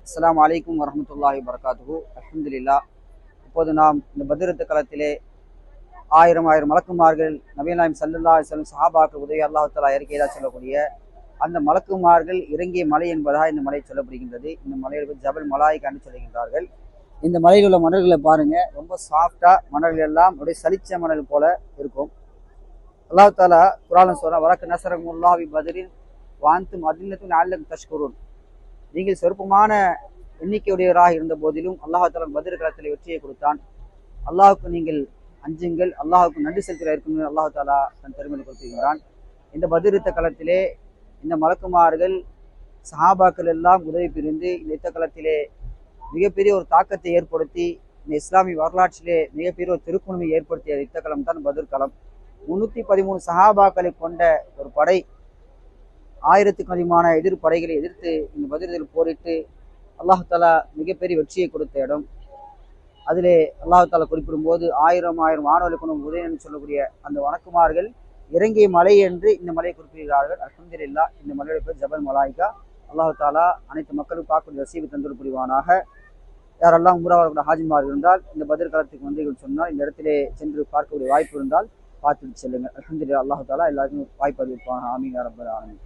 அஸ்ஸலாமு அலைக்கும் வரஹ்மத்துல்லாஹி வபரகாத்துஹு. அல்ஹம்துலில்லாஹ். இப்போது நாம் இந்த பத்ரத்து களத்திலே ஆயிரம் மலக்குமார்கள் நபிகள் நாயகம் ஸல்லல்லாஹு அலைஹி வஸல்லம் சஹாபாக்கள் உதவி அல்லாஹ் தஆலா இறக்கியதா சொல்லக்கூடிய அந்த மலக்குமார்கள் இறங்கிய மலை என்பதாக இந்த மலை சொல்லப்படுகின்றது. இந்த மலையை ஜபல் மலாயிகா என்று சொல்கின்றார்கள். இந்த மலையில் உள்ள மணல்களை பாருங்க, ரொம்ப சாஃப்டா மணல்கள் எல்லாம் அப்படியே சலிச்ச மணல் போல இருக்கும். அல்லாஹ் தஆலா குர்ஆன்ல சொல்றான், வலக்க நஸரகுமுல்லாஹு பி பத்ரின் வஅன்தும் அதில்லத்துன் லஅல்லக்கும் தஷ்குரூன். நீங்கள் சொற்பமான எண்ணிக்கையுடையவராக இருந்த போதிலும் அல்லாஹ் தஆலா பத்ர் களத்தில் வெற்றியை கொடுத்தான். அல்லாஹுக்கு நீங்கள் அஞ்சுங்கள், அல்லாஹுக்கு நன்றி செலுத்த இருக்கும் அல்லாஹ் தஆலா தன் பெருமையை கொடுத்திருக்கிறான். இந்த பத்ர் யுத்த களத்திலே இந்த மலக்குமார்கள் சஹாபாக்கள் எல்லாம் உதவி புரிந்து இந்த யுத்த களத்திலே மிகப்பெரிய ஒரு தாக்கத்தை ஏற்படுத்தி இந்த இஸ்லாமிய வரலாற்றிலே மிகப்பெரிய ஒரு திருப்புணிமை ஏற்படுத்திய யுத்த களம் தான் பத்ர் களம். 313 சஹாபாக்களை கொண்ட ஒரு படை 1000க்கும் அதிகமான எதிர்ப்படைகளை எதிர்த்து இந்த பத்ரில் போரிட்டு அல்லாஹ் தஆலா மிகப்பெரிய வெற்றியை கொடுத்த இடம். அதிலே அல்லாஹ் தஆலா குறிப்பிடும் போது ஆயிரம் வானவர்களை கொண்டு உதவி என்று சொல்லக்கூடிய அந்த வணக்குமார்கள் இறங்கிய மலை என்று இந்த மலையை குறிப்பிடுகிறார்கள். அல்ஹம்துலில்லாஹ். இந்த மலையுடைய பேர் ஜபல் மலாயிகா. அல்லாஹ் தஆலா அனைத்து மக்களும் பார்க்கக்கூடிய ரசீபை தந்தல் புரிவானாக. யாரெல்லாம் உம்ராவுடைய ஹாஜிமார் இருந்தால் இந்த பத்ர் களத்துக்கு வந்தீர்கள் சொன்னால் இந்த இடத்திலே சென்று பார்க்கக்கூடிய வாய்ப்பு இருந்தால் பார்த்துட்டு செல்லுங்கள். அல்ஹம்துலில்லாஹ். அல்லாஹ் தஆலா எல்லாருக்கும் வாய்ப்பு அறிவிப்பான். ஆமீன் யா ரப்பல் ஆலமீன்.